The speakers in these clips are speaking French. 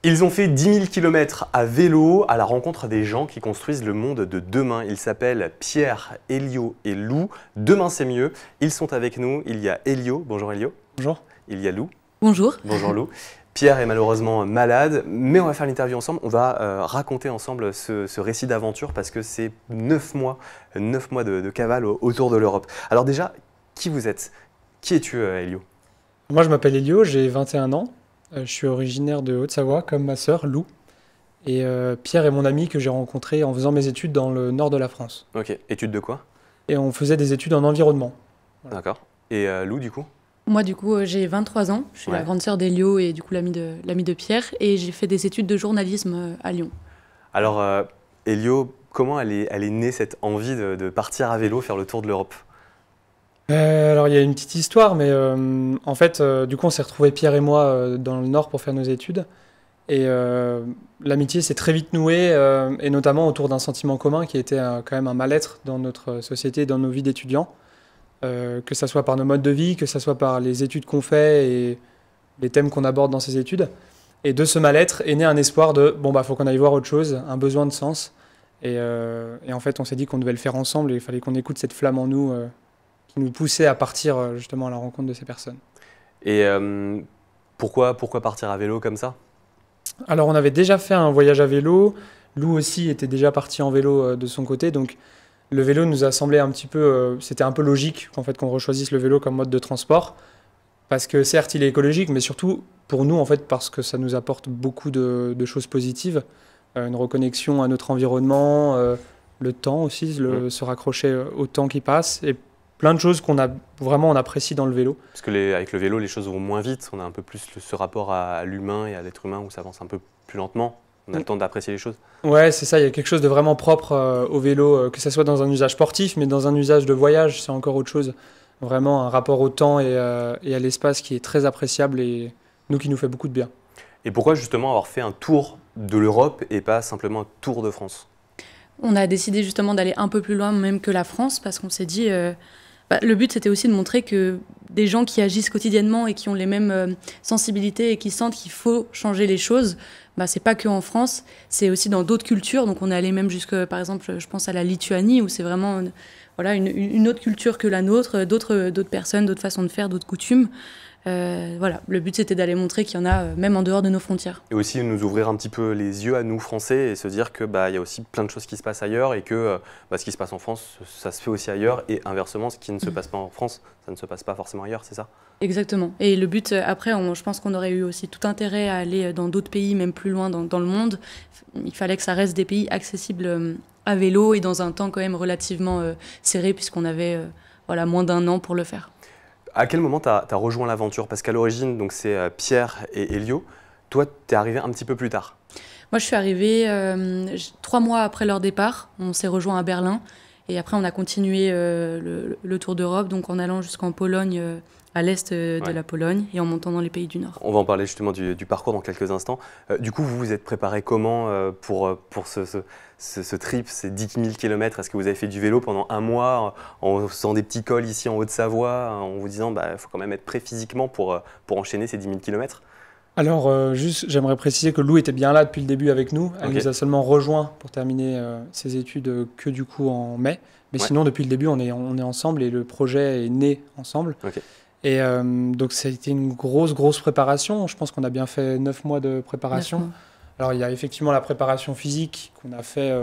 Ils ont fait 10 000 km à vélo à la rencontre des gens qui construisent le monde de demain. Ils s'appellent Pierre, Elio et Lou. Demain c'est mieux. Ils sont avec nous. Il y a Elio. Bonjour Elio. Bonjour. Il y a Lou. Bonjour. Bonjour Lou. Pierre est malheureusement malade, mais on va faire l'interview ensemble. On va raconter ensemble ce récit d'aventure parce que c'est 9 mois de cavale autour de l'Europe. Alors déjà, qui vous êtes? Qui es-tu Elio? Moi je m'appelle Elio, j'ai 21 ans. Je suis originaire de Haute-Savoie, comme ma sœur Lou. Et Pierre est mon ami que j'ai rencontré en faisant mes études dans le nord de la France. Ok, études de quoi? Et on faisait des études en environnement. Voilà. D'accord. Et Lou du coup? Moi, du coup, j'ai 23 ans. Je suis la grande sœur d'Elio et du coup l'amie de Pierre. Et j'ai fait des études de journalisme à Lyon. Alors, Elio, comment elle est née cette envie de partir à vélo, faire le tour de l'Europe? Alors il y a une petite histoire, mais en fait, du coup on s'est retrouvés Pierre et moi dans le nord pour faire nos études. Et l'amitié s'est très vite nouée, et notamment autour d'un sentiment commun qui était quand même un mal-être dans notre société, dans nos vies d'étudiants. Que ça soit par nos modes de vie, que ça soit par les études qu'on fait et les thèmes qu'on aborde dans ces études. Et de ce mal-être est né un espoir de bon bah faut qu'on aille voir autre chose, un besoin de sens. Et en fait on s'est dit qu'on devait le faire ensemble et il fallait qu'on écoute cette flamme en nous qui nous poussait à partir justement à la rencontre de ces personnes. Et pourquoi partir à vélo comme ça? Alors on avait déjà fait un voyage à vélo, Lou aussi était déjà parti en vélo de son côté, donc le vélo nous a semblé un petit peu, c'était un peu logique en fait, qu'on rechoisisse le vélo comme mode de transport, parce que certes il est écologique, mais surtout pour nous en fait parce que ça nous apporte beaucoup de choses positives, une reconnexion à notre environnement, le temps aussi, se raccrocher au temps qui passe, et plein de choses qu'on a vraiment on apprécie dans le vélo. Parce que avec le vélo les choses vont moins vite, on a un peu plus ce rapport à l'humain et à l'être humain où ça avance un peu plus lentement. On a le temps d'apprécier les choses. Ouais, c'est ça, il y a quelque chose de vraiment propre au vélo, que ce soit dans un usage sportif, mais dans un usage de voyage, c'est encore autre chose. Vraiment un rapport au temps et à l'espace qui est très appréciable et nous qui nous fait beaucoup de bien. Et pourquoi justement avoir fait un tour de l'Europe et pas simplement un tour de France? On a décidé justement d'aller un peu plus loin même que la France parce qu'on s'est dit... le but, c'était aussi de montrer que des gens qui agissent quotidiennement et qui ont les mêmes sensibilités et qui sentent qu'il faut changer les choses, c'est pas que en France, c'est aussi dans d'autres cultures. Donc on est allé même jusque, par exemple, je pense à la Lituanie, où c'est vraiment une autre culture que la nôtre, d'autres personnes, d'autres façons de faire, d'autres coutumes. Le but, c'était d'aller montrer qu'il y en a même en dehors de nos frontières. Et aussi nous ouvrir un petit peu les yeux à nous, Français, et se dire que y a aussi plein de choses qui se passent ailleurs et que ce qui se passe en France, ça se fait aussi ailleurs. Et inversement, ce qui ne se passe pas en France, ça ne se passe pas forcément ailleurs, c'est ça? Exactement. Et le but, après, je pense qu'on aurait eu aussi tout intérêt à aller dans d'autres pays, même plus loin dans le monde. Il fallait que ça reste des pays accessibles à vélo et dans un temps quand même relativement serré, puisqu'on avait moins d'1 an pour le faire. À quel moment tu as rejoint l'aventure? Parce qu'à l'origine, c'est Pierre et Elio. Toi, tu es arrivé un petit peu plus tard. Moi, je suis arrivée 3 mois après leur départ. On s'est rejoint à Berlin. Et après, on a continué le tour d'Europe, donc en allant jusqu'en Pologne, à l'est de la Pologne, et en montant dans les pays du Nord. On va en parler justement du parcours dans quelques instants. Du coup, vous vous êtes préparé comment pour ce trip, ces 10 000 km? Est-ce que vous avez fait du vélo pendant 1 mois en faisant des petits cols ici en Haute-Savoie, en vous disant il faut quand même être prêt physiquement pour enchaîner ces 10 000 km? Alors, juste, j'aimerais préciser que Lou était bien là depuis le début avec nous. Elle nous a seulement rejoint pour terminer ses études que du coup en mai. Mais sinon, depuis le début, on est ensemble et le projet est né ensemble. Et donc, ça a été une grosse préparation. Je pense qu'on a bien fait 9 mois de préparation. Alors, il y a effectivement la préparation physique qu'on a fait,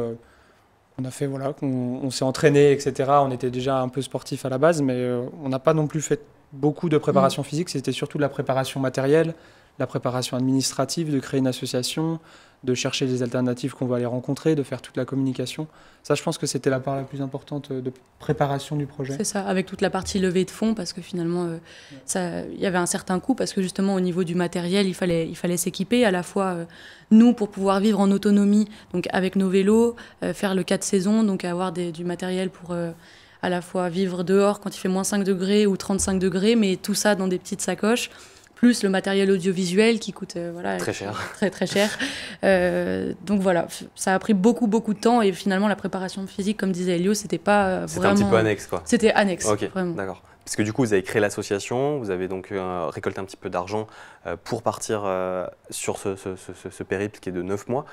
on s'est entraîné, etc. On était déjà un peu sportif à la base, mais on n'a pas non plus fait beaucoup de préparation physique. C'était surtout de la préparation matérielle, la préparation administrative, de créer une association, de chercher des alternatives qu'on va aller rencontrer, de faire toute la communication. Ça, je pense que c'était la part la plus importante de préparation du projet. C'est ça, avec toute la partie levée de fonds, parce que finalement, il y avait un certain coût, parce que justement, au niveau du matériel, il fallait s'équiper, à la fois nous, pour pouvoir vivre en autonomie, donc avec nos vélos, faire le 4 saisons, donc avoir du matériel pour à la fois vivre dehors quand il fait -5 degrés ou 35 degrés, mais tout ça dans des petites sacoches, plus le matériel audiovisuel qui coûte très cher. Très cher. Donc voilà, ça a pris beaucoup de temps et finalement la préparation physique, comme disait Elio, c'était pas vraiment... C'était un petit peu annexe quoi. C'était annexe, Ok, vraiment. d'accord. Parce que du coup, vous avez créé l'association, vous avez donc récolté un petit peu d'argent pour partir sur ce périple qui est de 9 mois.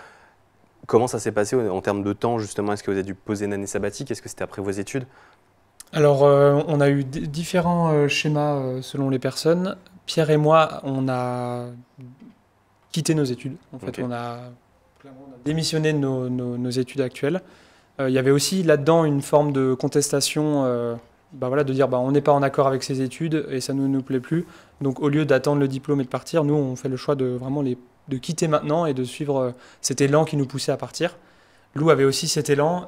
Comment ça s'est passé en termes de temps, justement? Est-ce que vous avez dû poser une année sabbatique? Est-ce que c'était après vos études? Alors, on a eu différents schémas selon les personnes. Pierre et moi, on a quitté nos études. En fait, Ok. on a démissionné de nos études actuelles. Il y avait aussi là-dedans une forme de contestation, voilà, de dire on n'est pas en accord avec ces études et ça ne nous plaît plus. Donc, au lieu d'attendre le diplôme et de partir, nous, on fait le choix de vraiment de quitter maintenant et de suivre cet élan qui nous poussait à partir. Lou avait aussi cet élan,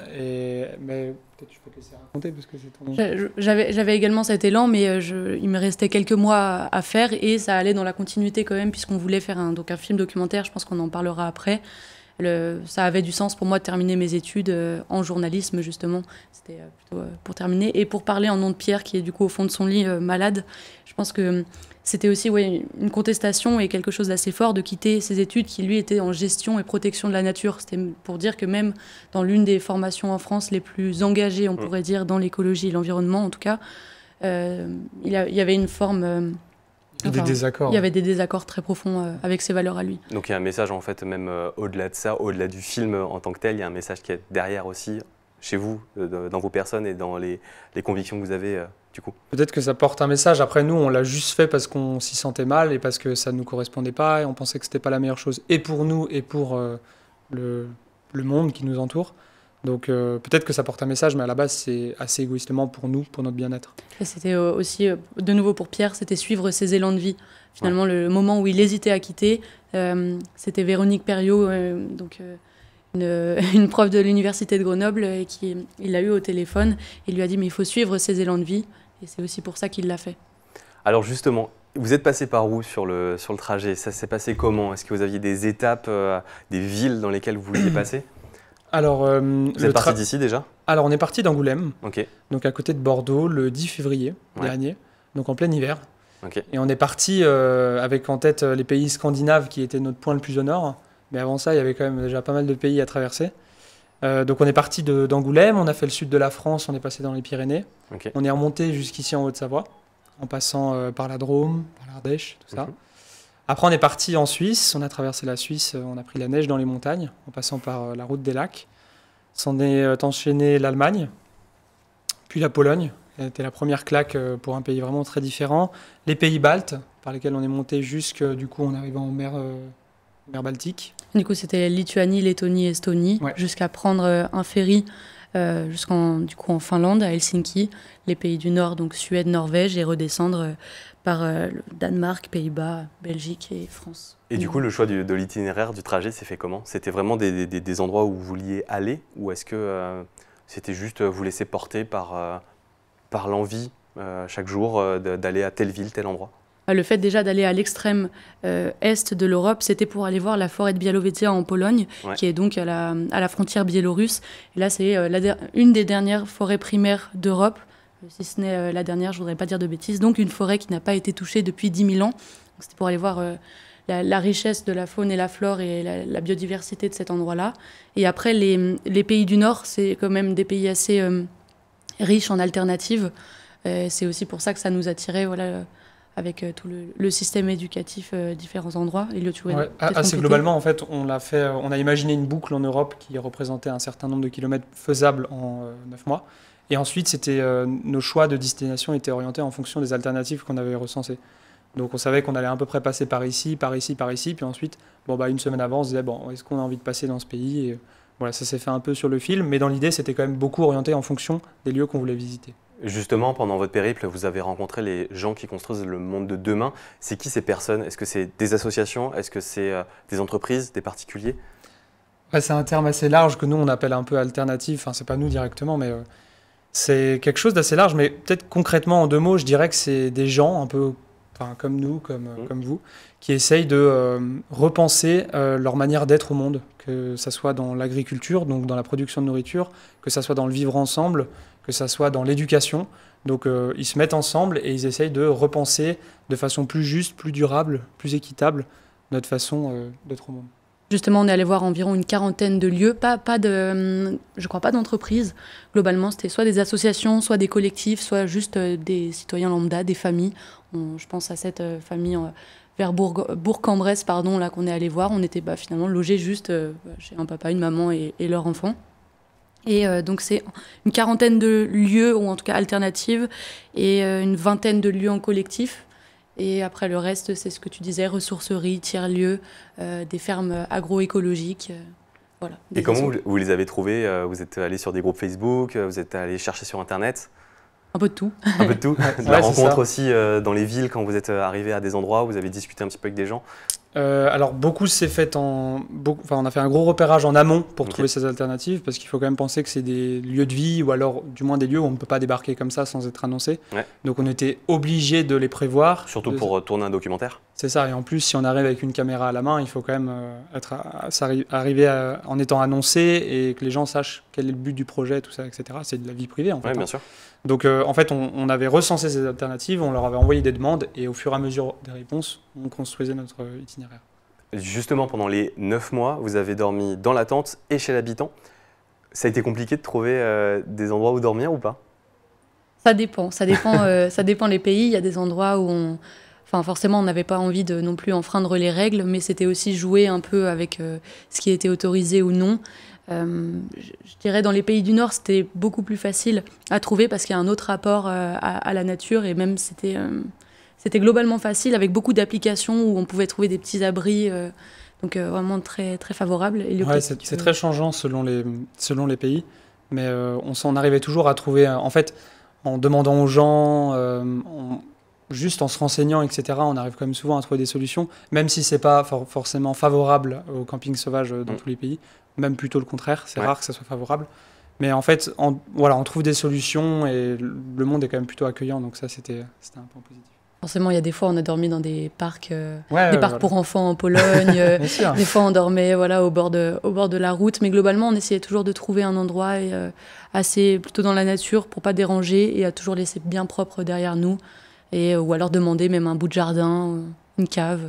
mais peut-être je peux te laisser raconter parce que c'est ton... J'avais également cet élan, mais il me restait quelques mois à faire et ça allait dans la continuité quand même, puisqu'on voulait faire un film documentaire, je pense qu'on en parlera après. Ça avait du sens pour moi de terminer mes études en journalisme, justement. C'était plutôt pour terminer. Et pour parler en nom de Pierre, qui est du coup au fond de son lit malade, je pense que c'était aussi une contestation et quelque chose d'assez fort de quitter ses études qui, lui, étaient en gestion et protection de la nature. C'était pour dire que même dans l'une des formations en France les plus engagées, on pourrait dire, dans l'écologie et l'environnement, en tout cas, il y avait une forme... des désaccords. Il y avait des désaccords très profonds avec ses valeurs à lui. Donc il y a un message, en fait, même au-delà de ça, au-delà du film en tant que tel, il y a un message qui est derrière aussi, chez vous, dans vos personnes et dans les convictions que vous avez, du coup. Peut-être que ça porte un message. Après, nous, on l'a juste fait parce qu'on s'y sentait mal et parce que ça ne nous correspondait pas et on pensait que c'était pas la meilleure chose, et pour nous et pour le monde qui nous entoure. Donc peut-être que ça porte un message, mais à la base, c'est assez égoïstement pour nous, pour notre bien-être. Et c'était aussi, de nouveau pour Pierre, c'était suivre ses élans de vie. Finalement, le moment où il hésitait à quitter, c'était Véronique Perriot, une prof de l'université de Grenoble, il l'a eu au téléphone. Il lui a dit, mais il faut suivre ses élans de vie. Et c'est aussi pour ça qu'il l'a fait. Alors justement, vous êtes passé par où sur le trajet? Ça s'est passé comment? Est-ce que vous aviez des étapes, des villes dans lesquelles vous vouliez passer? Alors, Vous êtes parti d'ici déjà? Alors, on est parti d'Angoulême, Ok. donc à côté de Bordeaux, le 10 février dernier, donc en plein hiver. Ok. Et on est parti avec en tête les pays scandinaves qui étaient notre point le plus au nord. Mais avant ça, il y avait quand même déjà pas mal de pays à traverser. Donc on est parti d'Angoulême, on a fait le sud de la France, on est passé dans les Pyrénées. Ok. On est remonté jusqu'ici en Haute-Savoie, en passant par la Drôme, par l'Ardèche, tout ça. Après, on est parti en Suisse, on a traversé la Suisse, on a pris la neige dans les montagnes, en passant par la route des lacs. S'en est enchaîné l'Allemagne, puis la Pologne. C'était la première claque pour un pays vraiment très différent. Les pays baltes, par lesquels on est monté du coup, on arrive en mer Baltique. Du coup, c'était Lituanie, Lettonie, Estonie, jusqu'à prendre un ferry en Finlande, à Helsinki, les pays du Nord, donc Suède, Norvège, et redescendre par le Danemark, Pays-Bas, Belgique et France. Et du coup, le choix de l'itinéraire, du trajet, s'est fait comment? C'était vraiment des endroits où vous vouliez aller, ou est-ce que c'était juste vous laisser porter par l'envie chaque jour d'aller à telle ville, tel endroit? Le fait déjà d'aller à l'extrême est de l'Europe, c'était pour aller voir la forêt de Białowieża en Pologne, qui est donc à la frontière biélorusse. Et là, c'est une des dernières forêts primaires d'Europe, si ce n'est la dernière, je ne voudrais pas dire de bêtises. Donc une forêt qui n'a pas été touchée depuis 10 000 ans. C'était pour aller voir la richesse de la faune et la flore et la biodiversité de cet endroit-là. Et après, les pays du Nord, c'est quand même des pays assez riches en alternatives. C'est aussi pour ça que ça nous attirait, avec tout le système éducatif, différents endroits. Assez globalement, en fait, on a imaginé une boucle en Europe qui représentait un certain nombre de kilomètres faisables en 9 mois. Et ensuite, nos choix de destination étaient orientés en fonction des alternatives qu'on avait recensées. Donc on savait qu'on allait à peu près passer par ici, par ici, par ici. Puis ensuite, une semaine avant, on se disait, est-ce qu'on a envie de passer dans ce pays? Et voilà, ça s'est fait un peu sur le film. Mais dans l'idée, c'était quand même beaucoup orienté en fonction des lieux qu'on voulait visiter. Justement, pendant votre périple, vous avez rencontré les gens qui construisent le monde de demain. C'est qui ces personnes? Est-ce que c'est des associations? Est-ce que c'est des entreprises, des particuliers? C'est un terme assez large que nous, on appelle un peu alternatif. Enfin, c'est pas nous directement, mais c'est quelque chose d'assez large. Mais peut-être concrètement, en 2 mots, je dirais que c'est des gens un peu comme nous, comme vous, qui essayent de repenser leur manière d'être au monde, que ça soit dans l'agriculture, donc dans la production de nourriture, que ça soit dans le vivre ensemble, que ça soit dans l'éducation. Donc ils se mettent ensemble et ils essayent de repenser de façon plus juste, plus durable, plus équitable notre façon d'être au monde. Justement, on est allé voir environ une quarantaine de lieux, je crois pas d'entreprises. Globalement, c'était soit des associations, soit des collectifs, soit juste des citoyens lambda, des familles. Je pense à cette famille vers Bourg-en-Bresse, pardon, là qu'on est allé voir. On était finalement logés juste chez un papa, une maman et leur enfant. Et donc c'est une quarantaine de lieux, ou en tout cas alternatives, et une vingtaine de lieux en collectif. Et après, le reste, c'est ce que tu disais, ressourceries, tiers-lieux, des fermes agroécologiques. Voilà, et comment vous les avez trouvés? Vous êtes allé sur des groupes Facebook, vous êtes allé chercher sur Internet? Un peu de tout. Un peu de tout. La rencontre aussi dans les villes, quand vous êtes arrivé à des endroits où vous avez discuté un petit peu avec des gens? Alors beaucoup s'est fait on a fait un gros repérage en amont pour trouver ces alternatives, parce qu'il faut quand même penser que c'est des lieux de vie, ou alors du moins des lieux où on ne peut pas débarquer comme ça sans être annoncé. Ouais. Donc on était obligé de les prévoir. Surtout pour tourner un documentaire. C'est ça, et en plus si on arrive avec une caméra à la main, il faut quand même arriver en étant annoncé, et que les gens sachent quel est le but du projet, tout ça, etc. C'est de la vie privée en fait. Oui, bien sûr. Donc en fait on avait recensé ces alternatives, on leur avait envoyé des demandes, et au fur et à mesure des réponses, on construisait notre itinéraire. Justement, pendant les 9 mois, vous avez dormi dans la tente et chez l'habitant. Ça a été compliqué de trouver des endroits où dormir ou pas? Ça dépend, ça dépend les pays. Il y a des endroits où forcément on n'avait pas envie de non plus enfreindre les règles, mais c'était aussi jouer un peu avec ce qui était autorisé ou non. Je dirais dans les pays du Nord, c'était beaucoup plus facile à trouver parce qu'il y a un autre rapport à la nature, et même c'était globalement facile avec beaucoup d'applications où on pouvait trouver des petits abris, donc vraiment très, très favorable. Ouais, c'est très changeant selon les pays, mais on arrivait toujours à trouver, en fait, en demandant aux gens, juste en se renseignant, etc., on arrive quand même souvent à trouver des solutions, même si c'est pas forcément favorable au camping sauvage dans tous les pays. Même plutôt le contraire, c'est rare que ça soit favorable. Mais en fait, on trouve des solutions, et le monde est quand même plutôt accueillant, donc ça, c'était un point positif. Forcément, il y a des fois, on a dormi dans des parcs, parcs pour enfants en Pologne. Des fois, on dormait au bord de la route. Mais globalement, on essayait toujours de trouver un endroit assez plutôt dans la nature pour pas déranger, et à toujours laisser bien propre derrière nous. Ou alors demander même un bout de jardin, une cave.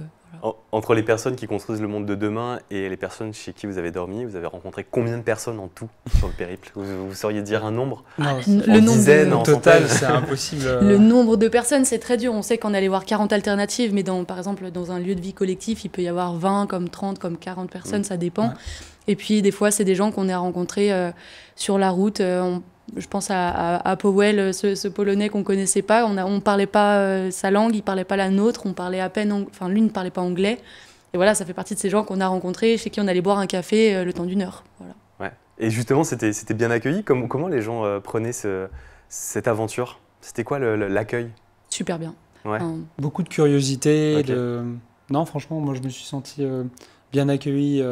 Entre les personnes qui construisent le monde de demain et les personnes chez qui vous avez dormi, vous avez rencontré combien de personnes en tout sur le périple? Vous sauriez dire un nombre? Le dizaines, en total, c'est impossible. Le nombre de personnes, c'est très dur. On sait qu'on allait voir 40 alternatives, mais par exemple, dans un lieu de vie collectif, il peut y avoir 20, comme 30, comme 40 personnes, ça dépend. Ouais. Et puis, des fois, c'est des gens qu'on a rencontrés sur la route. Je pense à Powell, ce Polonais qu'on ne connaissait pas. On ne parlait pas sa langue, il ne parlait pas la nôtre. On parlait à peine... lui ne parlait pas anglais. Et voilà, ça fait partie de ces gens qu'on a rencontrés, chez qui on allait boire un café le temps d'une heure. Voilà. Ouais. Et justement, c'était bien accueilli. Comment les gens prenaient cette aventure? C'était quoi l'accueil? Super bien. Ouais. Beaucoup de curiosité. Okay. Non, franchement, moi, je me suis senti bien accueilli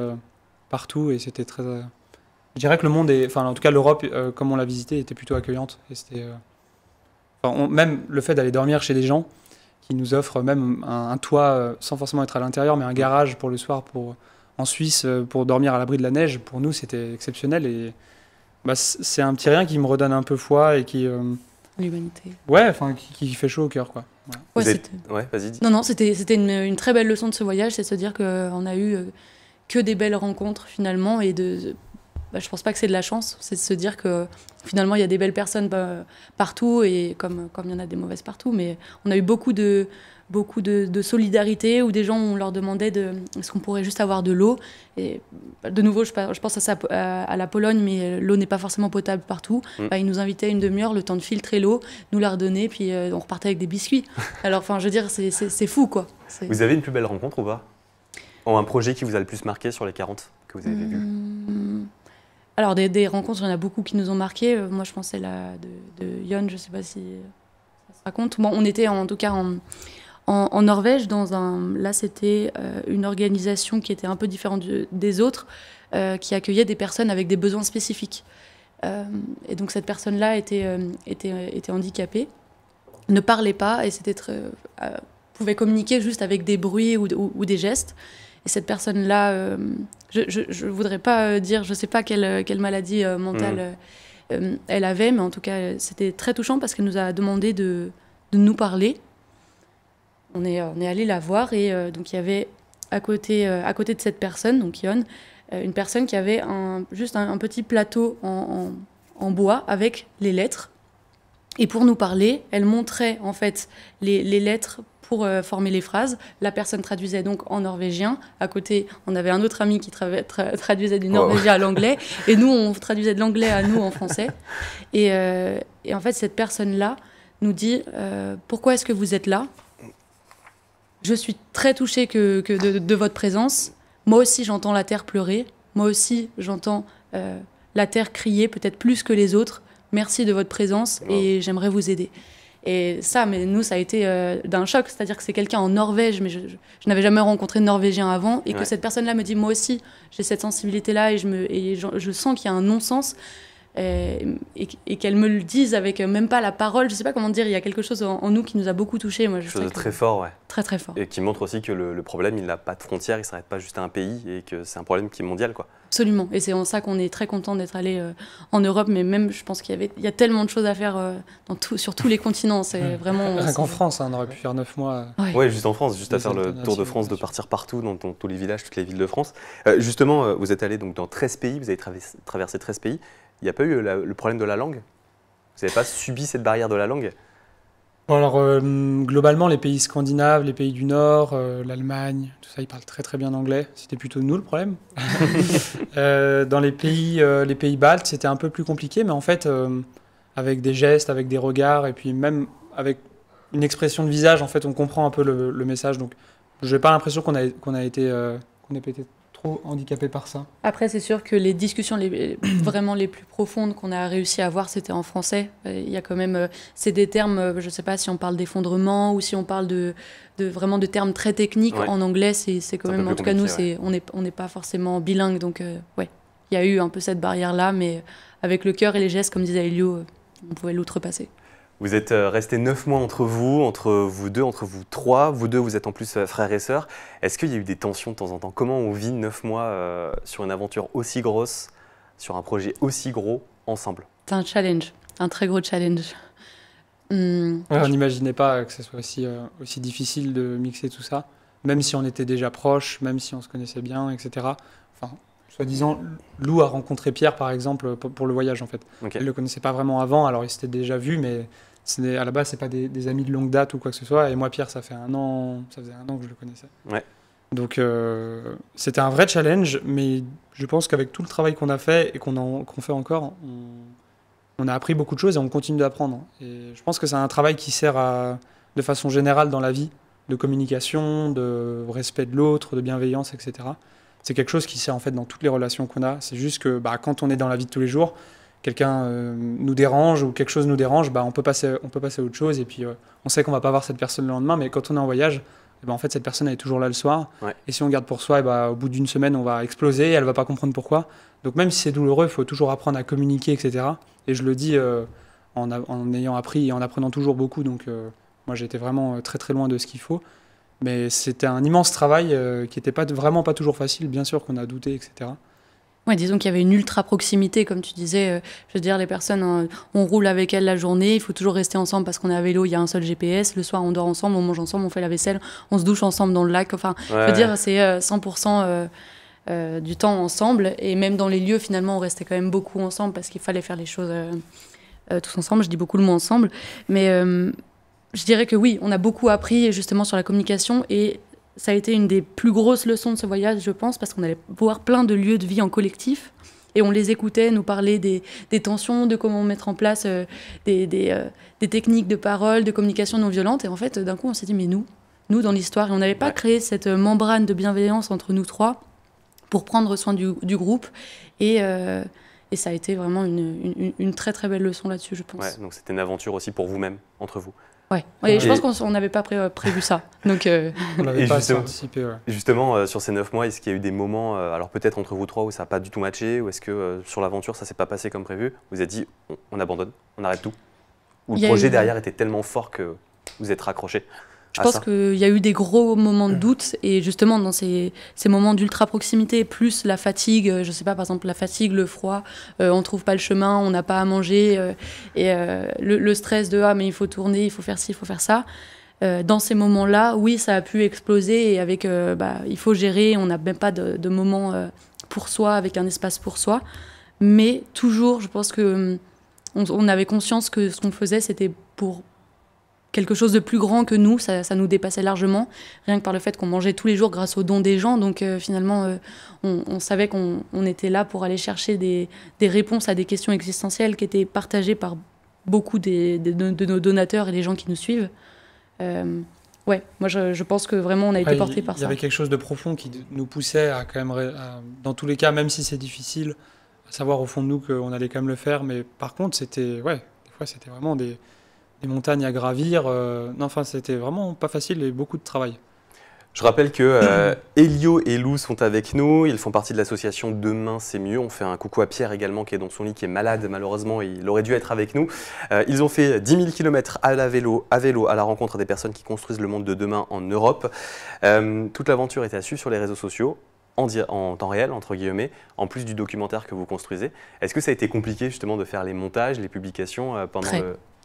partout, et c'était très... Je dirais que le monde en tout cas l'Europe, comme on l'a visité, était plutôt accueillante. Et c'était, même le fait d'aller dormir chez des gens qui nous offrent même un toit, sans forcément être à l'intérieur, mais un garage pour le soir, en Suisse, pour dormir à l'abri de la neige, pour nous c'était exceptionnel. Et c'est un petit rien qui me redonne un peu foi, et qui... L'humanité. Ouais, qui fait chaud au cœur, quoi. Ouais, vas-y. Non, c'était une très belle leçon de ce voyage, c'est de se dire qu'on a eu que des belles rencontres finalement, et je pense pas que c'est de la chance, c'est de se dire que finalement il y a des belles personnes partout, et comme il y en a des mauvaises partout, mais on a eu beaucoup de solidarité, où des gens, on leur demandait est-ce qu'on pourrait juste avoir de l'eau, et de nouveau je pense à la Pologne, mais l'eau n'est pas forcément potable partout. Ils nous invitaient une demi-heure, le temps de filtrer l'eau, nous la redonner, puis on repartait avec des biscuits. Alors je veux dire, c'est fou quoi. Vous avez une plus belle rencontre ou pas? Un projet qui vous a le plus marqué sur les 40 que vous avez vu? Alors, des rencontres, il y en a beaucoup qui nous ont marqués. Moi, je pensais la de Yon, je ne sais pas si ça se raconte. Bon, on était en tout cas en Norvège, là, c'était une organisation qui était un peu différente des autres, qui accueillait des personnes avec des besoins spécifiques. Et donc, cette personne-là était handicapée, ne parlait pas, et pouvait communiquer juste avec des bruits ou des gestes. Et cette personne-là, je ne voudrais pas dire, je ne sais pas quelle maladie mentale elle avait, mais en tout cas, c'était très touchant parce qu'elle nous a demandé de nous parler. On est allé la voir, et donc il y avait à côté de cette personne, donc Yon, une personne qui avait juste un petit plateau en bois avec les lettres. Et pour nous parler, elle montrait en fait les lettres pour former les phrases. La personne traduisait donc en norvégien. À côté, on avait un autre ami qui traduisait du norvégien à l'anglais. Et nous, on traduisait de l'anglais à nous en français. Et en fait, cette personne-là nous dit pourquoi est-ce que vous êtes là ? Je suis très touchée de votre présence. Moi aussi, j'entends la terre pleurer. Moi aussi, j'entends la terre crier, peut-être plus que les autres. Merci de votre présence et j'aimerais vous aider. Et ça, mais nous, ça a été d'un choc. C'est-à-dire que c'est quelqu'un en Norvège, mais je n'avais jamais rencontré de Norvégien avant. Et que cette personne-là me dit, moi aussi, j'ai cette sensibilité-là et je sens qu'il y a un non-sens. Et qu'elle me le dise avec même pas la parole. Je sais pas comment dire, il y a quelque chose en nous qui nous a beaucoup touchés. Moi, quelque chose de très fort, ouais. Très, très fort. Et qui montre aussi que le problème, il n'a pas de frontières, il ne s'arrête pas juste à un pays et que c'est un problème qui est mondial, quoi. Absolument. Et c'est en ça qu'on est très content d'être allé en Europe. Mais même, je pense qu'il y a tellement de choses à faire sur tous les continents. C'est vraiment... Rien qu'en France, on aurait pu faire 9 mois. Oui, juste en France, juste à faire le tour de France, de partir partout, dans tous les villages, toutes les villes de France. Justement, vous êtes allé donc dans 13 pays, vous avez traversé 13 pays. Il n'y a pas eu le problème de la langue ? Vous n'avez pas subi cette barrière de la langue ? Bon, alors, globalement, les pays scandinaves, les pays du Nord, l'Allemagne, tout ça, ils parlent très très bien anglais. C'était plutôt nous le problème. Dans les pays baltes, c'était un peu plus compliqué, mais en fait, avec des gestes, avec des regards, et puis même avec une expression de visage, en fait, on comprend un peu le message. Donc, je n'ai pas l'impression qu'on a été trop handicapé par ça. Après, c'est sûr que les discussions vraiment les plus profondes qu'on a réussi à avoir, c'était en français. Il y a quand même, c'est des termes, je ne sais pas si on parle d'effondrement ou si on parle vraiment de termes très techniques. En anglais, c'est quand même, en tout cas nous, on n'est pas forcément bilingue, donc ouais, il y a eu un peu cette barrière-là, mais avec le cœur et les gestes, comme disait Elio, on pouvait l'outrepasser. Vous êtes restés 9 mois entre vous deux, entre vous trois. Vous deux, vous êtes en plus frères et sœurs. Est-ce qu'il y a eu des tensions de temps en temps ? Comment on vit 9 mois sur une aventure aussi grosse, sur un projet aussi gros, ensemble ? C'est un challenge, un très gros challenge. On n'imaginait pas que ce soit aussi difficile de mixer tout ça, même si on était déjà proches, même si on se connaissait bien, etc. Enfin, soi-disant, Lou a rencontré Pierre, par exemple, pour le voyage, en fait. Okay. Elle ne le connaissait pas vraiment avant, alors ils s'étaient déjà vus, mais à la base, ce n'est pas des amis de longue date ou quoi que ce soit. Et moi, Pierre, ça faisait un an que je le connaissais. Ouais. Donc, c'était un vrai challenge, mais je pense qu'avec tout le travail qu'on a fait et qu'on fait encore, on a appris beaucoup de choses et on continue d'apprendre. Et je pense que c'est un travail qui sert de façon générale dans la vie, de communication, de respect de l'autre, de bienveillance, etc. C'est quelque chose qui sert en fait dans toutes les relations qu'on a. C'est juste que quand on est dans la vie de tous les jours, quelqu'un nous dérange ou quelque chose nous dérange, on peut passer à autre chose et puis on sait qu'on va pas voir cette personne le lendemain, mais quand on est en voyage, en fait cette personne elle est toujours là le soir. Ouais. Et si on garde pour soi, au bout d'une semaine on va exploser et elle va pas comprendre pourquoi. Donc même si c'est douloureux, il faut toujours apprendre à communiquer, etc. Et je le dis en ayant appris et en apprenant toujours beaucoup. Donc moi j'étais vraiment très très loin de ce qu'il faut. Mais c'était un immense travail qui n'était vraiment pas toujours facile. Bien sûr qu'on a douté, etc. Ouais, disons qu'il y avait une ultra proximité, comme tu disais. Je veux dire, les personnes, on roule avec elles la journée, il faut toujours rester ensemble parce qu'on est à vélo, il y a un seul GPS. Le soir, on dort ensemble, on mange ensemble, on fait la vaisselle, on se douche ensemble dans le lac. Enfin, je veux dire, c'est 100% du temps ensemble. Et même dans les lieux, finalement, on restait quand même beaucoup ensemble parce qu'il fallait faire les choses tous ensemble. Je dis beaucoup le mot ensemble. Mais je dirais que oui, on a beaucoup appris justement sur la communication et ça a été une des plus grosses leçons de ce voyage, je pense, parce qu'on allait voir plein de lieux de vie en collectif et on les écoutait nous parler des tensions, de comment mettre en place des techniques de parole, de communication non violente. Et en fait, d'un coup, on s'est dit, mais nous dans l'histoire, et on n'avait pas créé cette membrane de bienveillance entre nous trois pour prendre soin du groupe. Et ça a été vraiment une très très belle leçon là-dessus, je pense. Ouais, donc c'était une aventure aussi pour vous-même, entre vous. Ouais. Et je pense qu'on n'avait pas prévu ça. Donc, on n'avait pas assez anticipé. Ouais. Justement, sur ces 9 mois, est-ce qu'il y a eu des moments, alors peut-être entre vous trois, où ça n'a pas du tout matché, ou est-ce que sur l'aventure, ça ne s'est pas passé comme prévu ? Vous avez dit, on abandonne, on arrête tout ? Ou le projet derrière était tellement fort que vous êtes raccrochés ? Je pense qu'il y a eu des gros moments de doute et justement dans ces moments d'ultra-proximité, plus la fatigue, je ne sais pas, par exemple la fatigue, le froid, on ne trouve pas le chemin, on n'a pas à manger et le stress de « ah mais il faut tourner, il faut faire ci, il faut faire ça ». dans ces moments-là, oui, ça a pu exploser et avec, il faut gérer, on n'a même pas de moment pour soi, avec un espace pour soi. Mais toujours, je pense que on avait conscience que ce qu'on faisait, c'était pour quelque chose de plus grand que nous, ça nous dépassait largement, rien que par le fait qu'on mangeait tous les jours grâce aux dons des gens. Donc finalement, on savait qu'on était là pour aller chercher des réponses à des questions existentielles qui étaient partagées par beaucoup de nos donateurs et les gens qui nous suivent. Ouais, moi je pense que vraiment on a été portés par ça. Il y avait quelque chose de profond qui nous poussait à quand même, dans tous les cas, même si c'est difficile, à savoir au fond de nous qu'on allait quand même le faire. Mais par contre, des fois c'était vraiment des montagnes à gravir. Non, enfin, c'était vraiment pas facile et beaucoup de travail. Je rappelle que Elio et Lou sont avec nous, ils font partie de l'association Demain c'est mieux. On fait un coucou à Pierre également qui est dans son lit, qui est malade malheureusement, il aurait dû être avec nous. Ils ont fait 10 000 km à vélo à la rencontre des personnes qui construisent le monde de demain en Europe. Toute l'aventure est à suivre sur les réseaux sociaux, en temps réel, entre guillemets, en plus du documentaire que vous construisez. Est-ce que ça a été compliqué justement de faire les montages, les publications pendant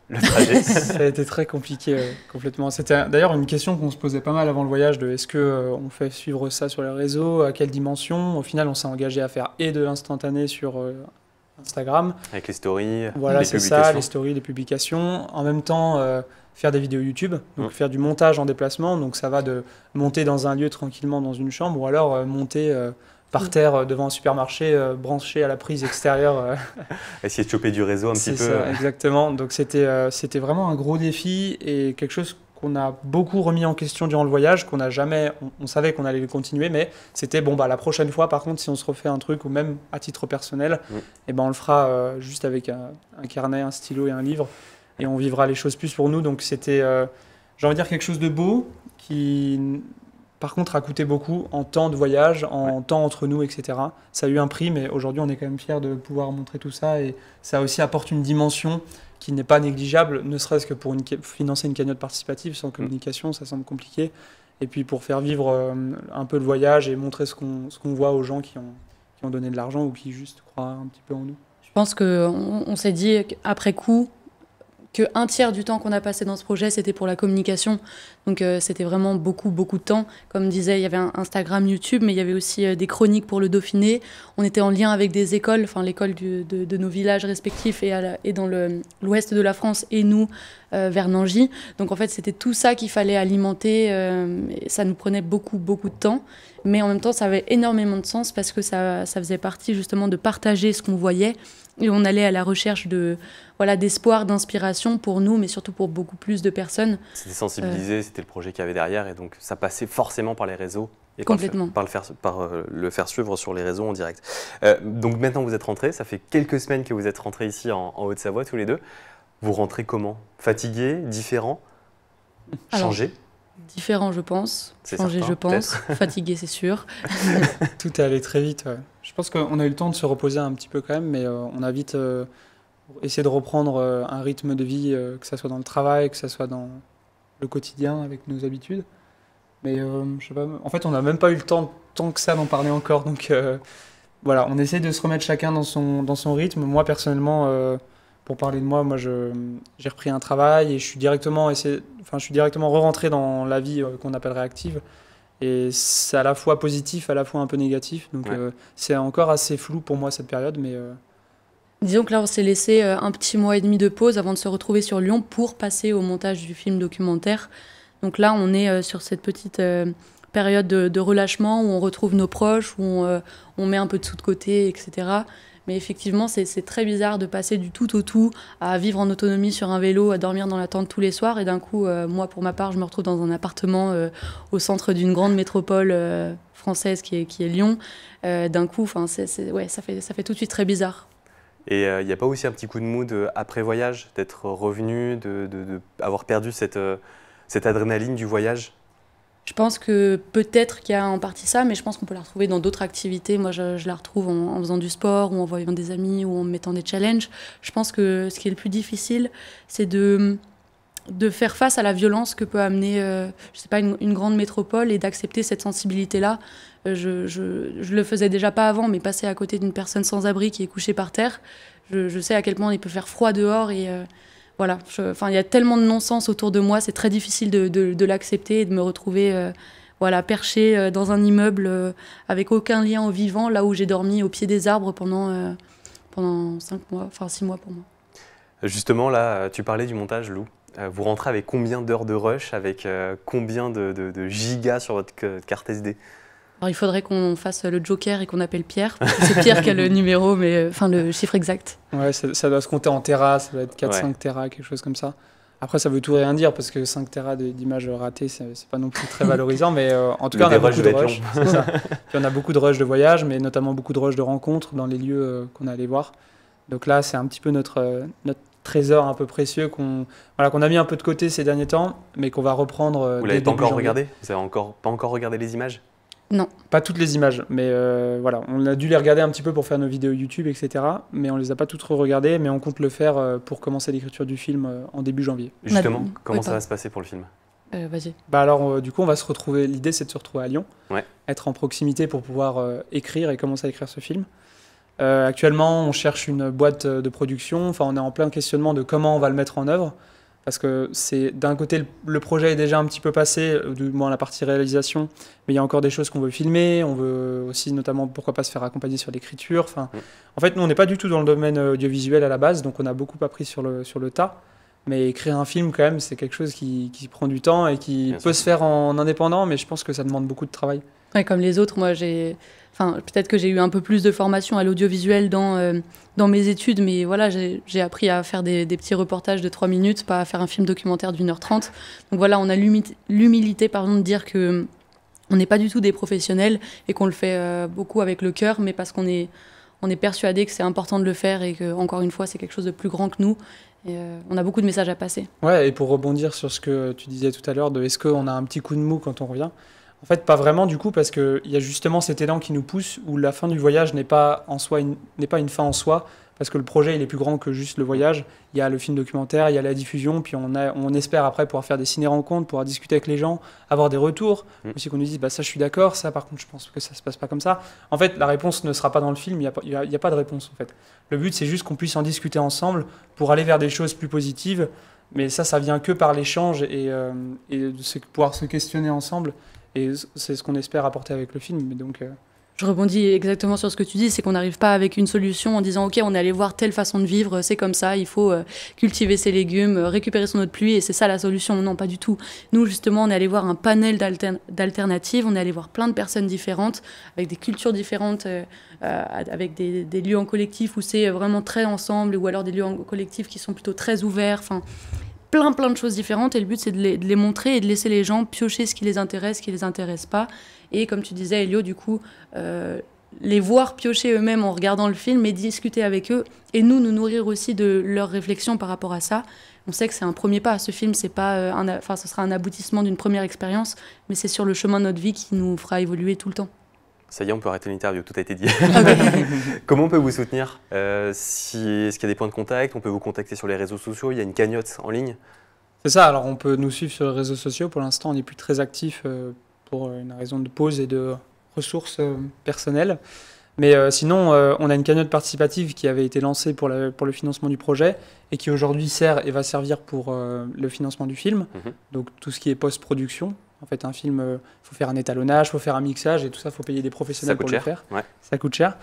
le trajet? Ça a été très compliqué, complètement. C'était d'ailleurs une question qu'on se posait pas mal avant le voyage, de est-ce qu'on fait suivre ça sur les réseaux, à quelle dimension? Au final, on s'est engagé à faire et de l'instantané sur Instagram. Avec les stories, voilà, les c'est publications. ça, les stories, les publications. En même temps, faire des vidéos YouTube, donc faire du montage en déplacement. Donc ça va de monter dans un lieu tranquillement dans une chambre, ou alors monter par terre devant un supermarché, branché à la prise extérieure. Essayer de choper du réseau un petit peu. C'est ça, exactement. Donc c'était vraiment un gros défi et quelque chose qu'on a beaucoup remis en question durant le voyage, qu'on n'a jamais, on savait qu'on allait le continuer, mais c'était la prochaine fois, par contre, si on se refait un truc, ou même à titre personnel, et on le fera juste avec un carnet, un stylo et un livre, et on vivra les choses plus pour nous. Donc c'était, j'ai envie de dire, quelque chose de beau qui, par contre, a coûté beaucoup en temps de voyage, en temps entre nous, etc. Ça a eu un prix, mais aujourd'hui, on est quand même fiers de pouvoir montrer tout ça. Et ça aussi apporte une dimension qui n'est pas négligeable, ne serait-ce que pour financer une cagnotte participative. Sans communication, ça semble compliqué. Et puis pour faire vivre un peu le voyage et montrer ce qu'on voit aux gens qui ont donné de l'argent ou qui juste croient un petit peu en nous. Je pense qu'on s'est dit après coup, qu'un tiers du temps qu'on a passé dans ce projet, c'était pour la communication. Donc c'était vraiment beaucoup de temps. Comme disait, il y avait un Instagram, YouTube, mais il y avait aussi des chroniques pour le Dauphiné. On était en lien avec des écoles, enfin l'école de nos villages respectifs et dans l'ouest de la France et nous, vers Nangy. Donc en fait, c'était tout ça qu'il fallait alimenter. Et ça nous prenait beaucoup de temps. Mais en même temps, ça avait énormément de sens parce que ça faisait partie justement de partager ce qu'on voyait. Et on allait à la recherche d'espoir, d'inspiration pour nous, mais surtout pour beaucoup plus de personnes. C'était sensibiliser, c'était le projet qu'il y avait derrière, et donc ça passait forcément par les réseaux. Et complètement. Par le faire suivre sur les réseaux en direct. Donc maintenant vous êtes rentrés, ça fait quelques semaines que vous êtes rentrés ici en Haute-Savoie tous les deux. Vous rentrez comment? Fatigués, différents, changés? Différent, je pense. Changé, je pense. Fatigué, c'est sûr. Tout est allé très vite. Ouais. Je pense qu'on a eu le temps de se reposer un petit peu quand même, mais on a vite essayé de reprendre un rythme de vie, que ce soit dans le travail, que ce soit dans le quotidien avec nos habitudes. Mais je sais pas, en fait, on n'a même pas eu le temps tant que ça d'en parler encore. Donc voilà, on essaie de se remettre chacun dans son rythme. Moi, personnellement, pour parler de moi, j'ai repris un travail et je suis directement re-rentré dans la vie qu'on appellerait active. Et c'est à la fois positif, à la fois un peu négatif. Donc c'est encore assez flou pour moi cette période. Mais disons que là, on s'est laissé un petit mois et demi de pause avant de se retrouver sur Lyon pour passer au montage du film documentaire. Donc là, on est sur cette petite période de relâchement où on retrouve nos proches, où on met un peu de sous de côté, etc. Mais effectivement, c'est très bizarre de passer du tout au tout à vivre en autonomie sur un vélo, à dormir dans la tente tous les soirs. Et d'un coup, moi, pour ma part, je me retrouve dans un appartement au centre d'une grande métropole française qui est Lyon. D'un coup, ça fait tout de suite très bizarre. Et il n'y a pas aussi un petit coup de mood après voyage, d'être revenu, d'avoir perdu cette adrénaline du voyage? Je pense que peut-être qu'il y a en partie ça, mais je pense qu'on peut la retrouver dans d'autres activités. Moi, je la retrouve en faisant du sport, ou en voyant des amis, ou en mettant des challenges. Je pense que ce qui est le plus difficile, c'est de faire face à la violence que peut amener une grande métropole et d'accepter cette sensibilité-là. Je le faisais déjà pas avant, mais passer à côté d'une personne sans abri qui est couchée par terre, je sais à quel point il peut faire froid dehors et voilà, enfin, il y a tellement de non-sens autour de moi, c'est très difficile de l'accepter et de me retrouver voilà, perché dans un immeuble avec aucun lien au vivant, là où j'ai dormi au pied des arbres pendant 5 mois, enfin 6 mois pour moi. Justement, là, tu parlais du montage, Lou. Vous rentrez avec combien d'heures de rush, avec combien de gigas sur votre carte SD? Alors, il faudrait qu'on fasse le Joker et qu'on appelle Pierre, parce que c'est Pierre qui a le numéro, mais enfin le chiffre exact. Ouais, ça doit se compter en téra, ça doit être 4-5 téra, quelque chose comme ça. Après, ça veut tout rien dire, parce que 5 téra d'images ratées, c'est pas non plus très valorisant, mais en tout cas, on a beaucoup de rush. C'est ça. Puis on a beaucoup de rush de voyage, mais notamment beaucoup de rush de rencontres dans les lieux qu'on est allé voir. Donc là, c'est un petit peu notre trésor un peu précieux qu'on a mis un peu de côté ces derniers temps, mais qu'on va reprendre. Vous l'avez pas encore regardé? Vous n'avez pas encore regardé les images? Non. Pas toutes les images, mais voilà, on a dû les regarder un petit peu pour faire nos vidéos YouTube, etc. Mais on les a pas toutes regardées, mais on compte le faire pour commencer l'écriture du film en début janvier. Justement, comment ça va se passer pour le film? Vas-y. Bah alors, du coup, on va se retrouver. L'idée, c'est de se retrouver à Lyon, être en proximité pour pouvoir écrire et commencer à écrire ce film. Actuellement, on cherche une boîte de production. Enfin, on est en plein questionnement de comment on va le mettre en œuvre. Parce que c'est d'un côté, le projet est déjà un petit peu passé, du moins la partie réalisation, mais il y a encore des choses qu'on veut filmer. On veut aussi, notamment, pourquoi pas se faire accompagner sur l'écriture. Enfin, en fait, nous, on n'est pas du tout dans le domaine audiovisuel à la base, donc on a beaucoup appris sur le tas. Mais écrire un film, quand même, c'est quelque chose qui prend du temps et qui peut se faire en indépendant, mais je pense que ça demande beaucoup de travail. Ouais, comme les autres, moi, peut-être que j'ai eu un peu plus de formation à l'audiovisuel dans mes études, mais voilà, j'ai appris à faire des petits reportages de 3 minutes, pas à faire un film documentaire d'1h30. Donc voilà, on a l'humilité, de dire que on n'est pas du tout des professionnels et qu'on le fait beaucoup avec le cœur, mais parce qu'on est persuadé que c'est important de le faire et que, encore une fois, c'est quelque chose de plus grand que nous. Et on a beaucoup de messages à passer. Ouais, et pour rebondir sur ce que tu disais tout à l'heure, est-ce qu'on a un petit coup de mou quand on revient? En fait, pas vraiment du coup, parce qu'il y a justement cet élan qui nous pousse, où la fin du voyage n'est pas une fin en soi, parce que le projet il est plus grand que juste le voyage. Il y a le film documentaire, il y a la diffusion, puis on espère après pouvoir faire des ciné-rencontres, pouvoir discuter avec les gens, avoir des retours, aussi qu'on nous dise ça je suis d'accord, ça par contre je pense que ça se passe pas comme ça. En fait, la réponse ne sera pas dans le film, il y a pas de réponse en fait. Le but c'est juste qu'on puisse en discuter ensemble pour aller vers des choses plus positives, mais ça vient que par l'échange et de pouvoir se questionner ensemble. Et c'est ce qu'on espère apporter avec le film. Mais donc, Je rebondis exactement sur ce que tu dis, c'est qu'on n'arrive pas avec une solution en disant « Ok, on est allé voir telle façon de vivre, c'est comme ça, il faut cultiver ses légumes, récupérer son eau de pluie et c'est ça la solution. » Non, pas du tout. Nous, justement, on est allé voir un panel d'alternatives, on est allé voir plein de personnes différentes, avec des cultures différentes, avec des lieux en collectif où c'est vraiment très ensemble, ou alors des lieux en collectif qui sont plutôt très ouverts. Enfin, plein de choses différentes et le but c'est de les montrer et de laisser les gens piocher ce qui les intéresse, ce qui les intéresse pas. Et comme tu disais Elio, du coup, les voir piocher eux-mêmes en regardant le film et discuter avec eux et nous nourrir aussi de leurs réflexions par rapport à ça. On sait que c'est un premier pas. Ce film, c'est pas, ce sera un aboutissement d'une première expérience, mais c'est sur le chemin de notre vie qui nous fera évoluer tout le temps. Ça y est, on peut arrêter l'interview, tout a été dit. Comment on peut vous soutenir? Est-ce qu'il y a des points de contact? On peut vous contacter sur les réseaux sociaux? Il y a une cagnotte en ligne? C'est ça, alors on peut nous suivre sur les réseaux sociaux. Pour l'instant, on n'est plus très actif pour une raison de pause et de ressources personnelles. Mais sinon, on a une cagnotte participative qui avait été lancée pour le financement du projet et qui aujourd'hui sert et va servir pour le financement du film. Donc tout ce qui est post-production. En fait, un film, il faut faire un étalonnage, il faut faire un mixage et tout ça, il faut payer des professionnels pour le faire. Ouais. Ça coûte cher.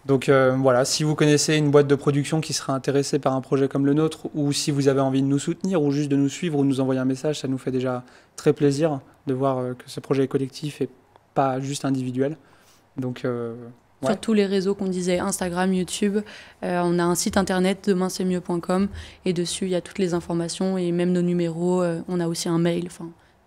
Donc voilà, si vous connaissez une boîte de production qui sera intéressée par un projet comme le nôtre, ou si vous avez envie de nous soutenir, ou juste de nous suivre, ou de nous envoyer un message, ça nous fait déjà très plaisir de voir que ce projet est collectif et pas juste individuel. Donc, sur tous les réseaux qu'on disait, Instagram, YouTube, on a un site internet, demainsetmieux.com, et dessus, il y a toutes les informations, et même nos numéros, on a aussi un mail,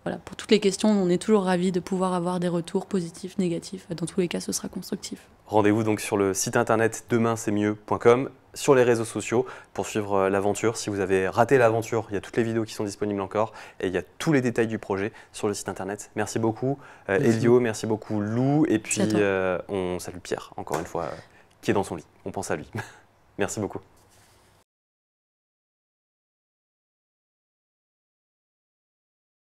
voilà, pour toutes les questions, on est toujours ravis de pouvoir avoir des retours positifs, négatifs. Dans tous les cas, ce sera constructif. Rendez-vous donc sur le site internet demainsetmieux.com, sur les réseaux sociaux pour suivre l'aventure. Si vous avez raté l'aventure, il y a toutes les vidéos qui sont disponibles encore et il y a tous les détails du projet sur le site internet. Merci beaucoup Elio, merci beaucoup Lou et puis on salue Pierre encore une fois qui est dans son lit. On pense à lui. Merci beaucoup.